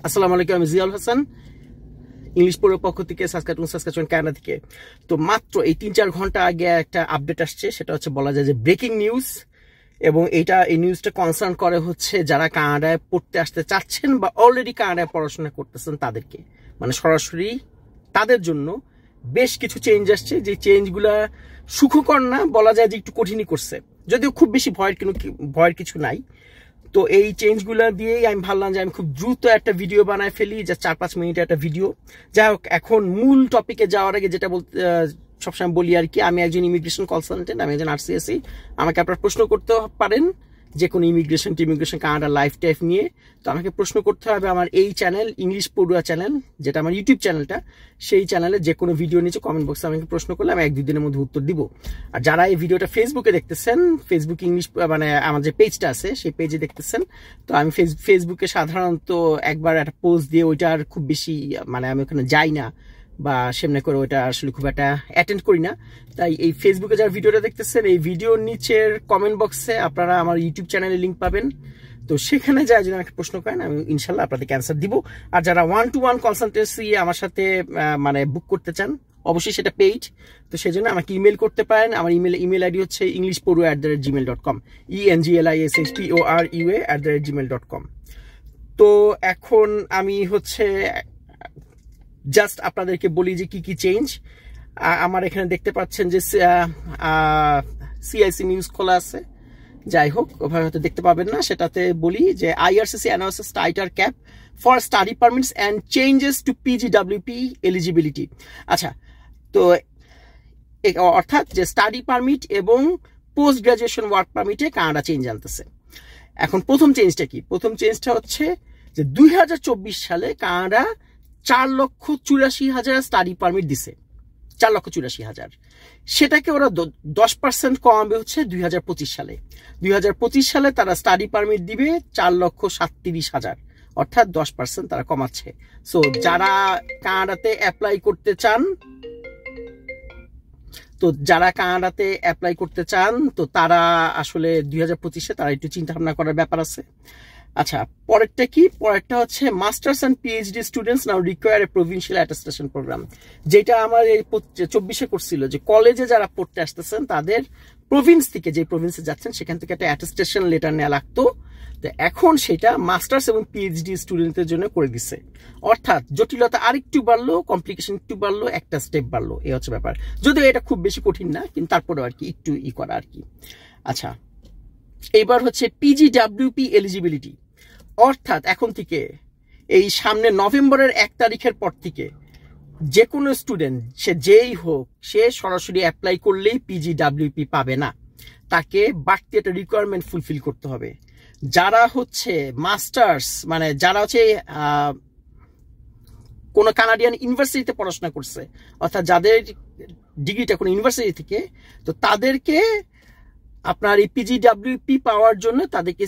আসসালামু আলাইকুম, আমি জিয়াউল হাসান, ইংলিশ পড়ার পক্ষ থেকে সাসকাচুয়ান কানাডা থেকে। তো মাত্র এই ৩-৪ ঘন্টা আগে একটা আপডেট আসছে, সেটা হচ্ছে বলা যায় যে ব্রেকিং নিউজ। এবং এই নিউজটা কনসার্ন করে হচ্ছে যারা কানাডায় পড়তে আসতে চাচ্ছেন বা অলরেডি কানাডায় পড়াশোনা করতেছেন তাদেরকে, মানে সরাসরি তাদের জন্য বেশ কিছু চেঞ্জ আসছে। যে চেঞ্জগুলা সুখকর না, বলা যায় যে একটু কঠিনই করছে, যদিও খুব বেশি ভয়ের কিছু নাই। তো এই চেঞ্জগুলো দিয়েই আমি ভাবলাম যে আমি খুব দ্রুত একটা ভিডিও বানায় ফেলি, যা ৪-৫ মিনিটের একটা ভিডিও। যাই হোক, এখন মূল টপিকে যাওয়ার আগে যেটা সবসময় বলি আর কি, আমি একজন ইমিগ্রেশন কনসালটেন্ট, আমি একজন RCSE। আমাকে আপনারা প্রশ্ন করতে পারেন যে কোনো ইমিগ্রেশন কানাডা লাইফ টাইফ নিয়ে। তো আমাকে প্রশ্ন করতে হবে আমার এই চ্যানেল, ইংলিশ পড়ুয়া চ্যানেল, যেটা আমার ইউটিউব চ্যানেলটা, সেই চ্যানেলে যে কোনো ভিডিও নিচে কমেন্ট বক্সে আমাকে প্রশ্ন করলে আমি ১-২ দিনের মধ্যে উত্তর দিব। আর যারা এই ভিডিওটা ফেসবুকে দেখতেছেন, ফেসবুক ইংলিশ মানে আমার যে পেজটা আছে সেই পেজে দেখতেছেন, তো আমি ফেসবুকে সাধারণত একবার একটা পোস্ট দিয়ে ওইটা আর খুব বেশি মানে আমি ওখানে যাই না বা সেমনি করে ওইটা আসলে খুব একটা অ্যাটেন্ড করি না। তাই এই ফেসবুকে যারা ভিডিওটা দেখতেছেন, এই ভিডিওর নিচের কমেন্ট বক্সে আপনারা আমার ইউটিউব চ্যানেলের লিঙ্ক পাবেন। তো সেখানে যা যদি আমাকে প্রশ্ন করেন, আমি ইনশাল্লাহ আপনাদেরকে অ্যান্সার দিব। আর যারা 1-to-1 কনসালটেন্সি আমার সাথে মানে বুক করতে চান, অবশ্যই সেটা পেইড। তো সেজন্য আমাকে ইমেল করতে পারেন। আমার ইমেল আইডি হচ্ছে englishporua@gmail.com, englishporua@gmail.com। তো এখন আমি হচ্ছে জাস্ট আপনাদেরকে বলি যে কি কি চেঞ্জ আমার এখানে দেখতে পাচ্ছেন যে CIC নিউজ খোলা আছে। যাই হোক, ওভাবে হয়তো দেখতে পাবেন না, সেটাতে বলি যে IRCC announces tighter cap for study permits and changes to PGWP eligibility। আচ্ছা, তো অর্থাৎ যে স্টাডি পারমিট এবং পোস্ট গ্রাজুয়েশন ওয়ার্ক পারমিটে কানাডা চেঞ্জ আনতেছে। এখন প্রথম চেঞ্জটা কি? প্রথম চেঞ্জটা হচ্ছে যে 2024 সালে কানাডা 4,84,000 স্টাডি পারমিট দিছে, 4,84,000। সেটাকে ওরা 10% কমাবে হচ্ছে 2025 সালে। 2025 সালে তারা স্টাডি পারমিট দিবে 4,37,000, অর্থাৎ 10% তারা কমাচ্ছে। সো যারা কানাডাতে অ্যাপ্লাই করতে চান, তো তারা আসলে 2025-এ তারা একটু চিন্তা ভাবনা করার ব্যাপার আছে। আচ্ছা, পরেরটা কি? পরেরটা হচ্ছে masters and PhD students now require a provincial attestation program. যেটা আমার এই 24-এ করছিল, যে কলেজে যারা পড়তে আসতেছেন তাদের প্রভিন্স থেকে, যে প্রভিন্সে যাচ্ছেন সেখান থেকে একটা অ্যাটেস্টেশন লেটার নেওয়া লাগতো। তো এখন সেটা মাস্টার্স এবং PhD স্টুডেন্টদের জন্য করে দিচ্ছে। অর্থাৎ জটিলতা আরেকটু বাড়লো, কমপ্লিকেশন একটু বাড়লো, একটা স্টেপ বাড়লো, এই হচ্ছে ব্যাপার। যদিও এটা খুব বেশি কঠিন না, কিন্তু তারপরেও আর কি একটু করা আর কি। আচ্ছা, এবার হচ্ছে PGWP এলিজিবিলিটি। অর্থাৎ এখন থেকে এই সামনে নভেম্বরের 1 তারিখের পর থেকে যে কোনো স্টুডেন্ট, সে যেই হোক, সে সরাসরি অ্যাপ্লাই করলেই PGWP পাবে না, তাকে বাড়তি একটা রিকোয়ারমেন্ট ফুলফিল করতে হবে। যারা হচ্ছে মাস্টার্স, মানে যারা হচ্ছে কোনো কানাডিয়ান ইউনিভার্সিটিতে পড়াশোনা করছে, অর্থাৎ যাদের ডিগ্রিটা কোনো ইউনিভার্সিটি থেকে, তো তাদেরকে আপনার এই PGWP পাওয়ার জন্য তাদেরকে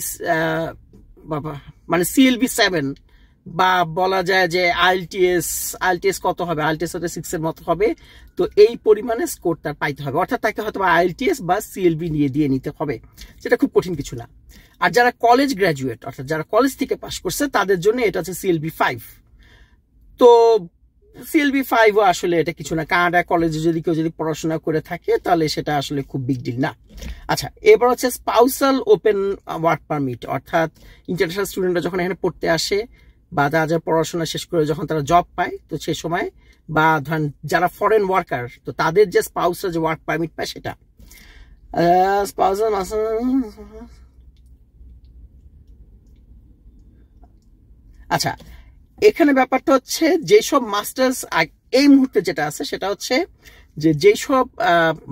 মানে CLB7 বা বলা যায় যে IELTS কত হবে, IELTS হতে 6 এর মতো হবে। তো এই পরিমাণে স্কোর তার পাইতে হবে, অর্থাৎ তাকে হয়তো IELTS বা CLB দিয়ে নিতে হবে, যেটা খুব কঠিন কিছু না। আর যারা কলেজ গ্রাজুয়েট, অর্থাৎ যারা কলেজ থেকে পাস করছে, তাদের জন্য এটা হচ্ছে CLB5। তো CLB5ও আসলে এটা কিছু না, কানাডা কলেজে কেউ যদি পড়াশোনা করে থাকে তাহলে সেটা আসলে খুব বিগ ডিল না। আচ্ছা, এবার হচ্ছে স্পাউসাল ওপেন ওয়ার্ক পারমিট, অর্থাৎ ইন্টারন্যাশনাল স্টুডেন্টরা যখন এখানে পড়তে আসে বা যা পড়াশোনা শেষ করে যখন তারা জব পায়, তো সে সময় বা ধরেন যারা ফরেন ওয়ার্কার, তো তাদের যে স্পাউসাল যে ওয়ার্ক পারমিট পায় সেটা স্পাউসাল। আচ্ছা, এখানে ব্যাপারটা হচ্ছে যেসব মাস্টার্স এই মুহূর্তে যেটা আছে সেটা হচ্ছে যে যেসব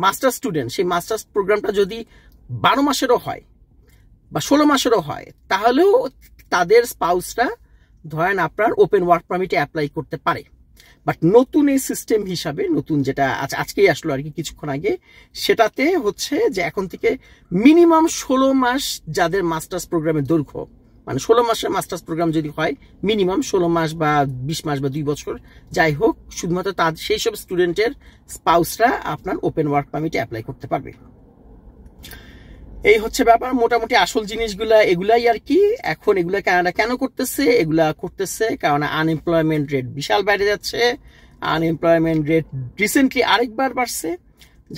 মাস্টার স্টুডেন্ট, সেই মাস্টার্স প্রোগ্রামটা যদি 12 মাসেরও হয় বা 16 মাসেরও হয়, তাহলেও তাদের স্পাউসরা ধরেন আপনার ওপেন ওয়ার্ক পারমিটে অ্যাপ্লাই করতে পারে। বাট নতুন এই সিস্টেম হিসাবে, নতুন যেটা আজকেই আসলো আর কি কিছুক্ষণ আগে, সেটাতে হচ্ছে যে এখন থেকে মিনিমাম 16 মাস যাদের মাস্টার্স প্রোগ্রামের দৈর্ঘ্য, মানে 16 মাসের মাস্টার্স প্রোগ্রাম যদি হয়, মিনিমাম 16 মাস বা 20 মাস বা 2 বছর যাই হোক, শুধুমাত্র সেই সব স্টুডেন্টের স্পাউসরা আপনার ওপেন ওয়ার্ক পারমিটে অ্যাপ্লাই করতে পারবে। এই হচ্ছে ব্যাপার, মোটামুটি আসল জিনিসগুলা এগুলাই আর কি। এখন এগুলা কানাডা কেন করতেছে? এগুলা করতেছে কারণ আনএমপ্লয়মেন্ট রেট বিশাল বাইরে যাচ্ছে। আনএমপ্লয়মেন্ট রেট রিসেন্টলি আরেকবার বাড়ছে।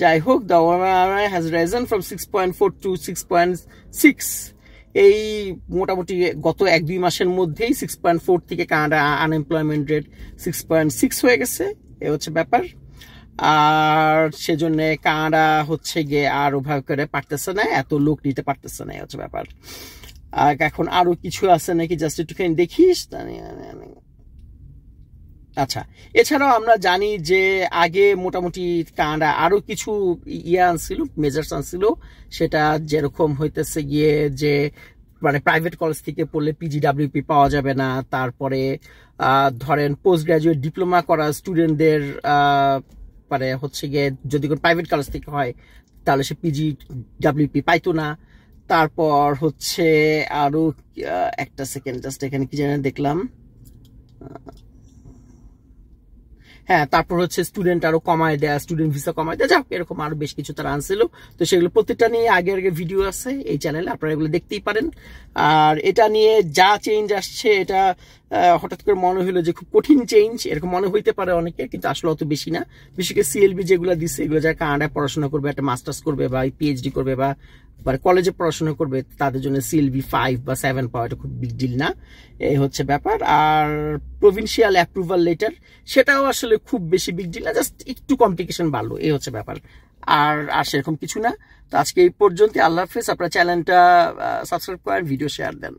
যাই হোক, the has risen from 6.4 to 6.6। এই মোটামুটি গত 1-2 মাসের মধ্যেই 6.4 থেকে কানাডা আনএমপ্লয়মেন্ট রেট 6.6 হয়ে গেছে। এ হচ্ছে ব্যাপার। আর সেজন্য কানাডা হচ্ছে গিয়ে আর ওভাবে করে পারতেছে না, এত লোক নিতে পারতেছে না, হচ্ছে ব্যাপার। আর এখন আরো কিছু আছে নাকি, জাস্ট একটুখানি দেখিস। আচ্ছা, এছাড়াও আমরা জানি যে আগে মোটামুটি কানাডা আরো কিছু আনছিল, মেজার্স আনছিল। সেটা যেরকম হইতেছে গিয়ে যে মানে প্রাইভেট কলেজ থেকে পড়লে পিজিডাব্লিউপি পাওয়া যাবে না। তারপরে ধরেন পোস্ট গ্রাজুয়েট ডিপ্লোমা করা স্টুডেন্টদের মানে হচ্ছে গিয়ে যদি কোনো প্রাইভেট কলেজ থেকে হয় তাহলে সে পিজিডাব্লিউপি পাইতো না। তারপর হচ্ছে আরো একটা সেকেন্ড, জাস্ট এখানে কি জানি দেখলাম। হ্যাঁ, তারপর হচ্ছে স্টুডেন্ট আরো কমায় দেয়া, স্টুডেন্ট ভিসা কমায় দেয়া, যাক এরকম আরো বেশ কিছু তারা আনছিল। তো সেগুলো প্রত্যেকটা নিয়ে আগে ভিডিও আছে এই চ্যানেলে, আপনারা এগুলো দেখতেই পারেন। আর এটা নিয়ে যা চেঞ্জ আসছে, এটা হঠাৎ করে মনে হলো যে খুব কঠিন চেঞ্জ, এরকম মনে হইতে পারে অনেকে, কিন্তু আসলে অত বেশি না। বিশেষ করে সিএলবি যেগুলো দিচ্ছে, এগুলো যারা কানাডায় পড়াশোনা করবে, একটা মাস্টার্স করবে বা পিএইচডি করবে বা কলেজে পড়াশোনা করবে, তাদের জন্য সিএলবি 5 বা 7 পাওয়া এটা খুব বিগ ডিল না। এই হচ্ছে ব্যাপার। আর প্রভিন্সিয়াল অ্যাপ্রুভাল লেটার, সেটাও আসলে খুব বেশি বিগ ডিল না, জাস্ট একটু কমপ্লিকেশন বাড়লো, এই হচ্ছে ব্যাপার। আর সেরকম কিছু না। তো আজকে এই পর্যন্ত, আল্লাহ হাফেজ। আপনার চ্যানেলটা সাবস্ক্রাইব করেন, ভিডিও শেয়ার দেন।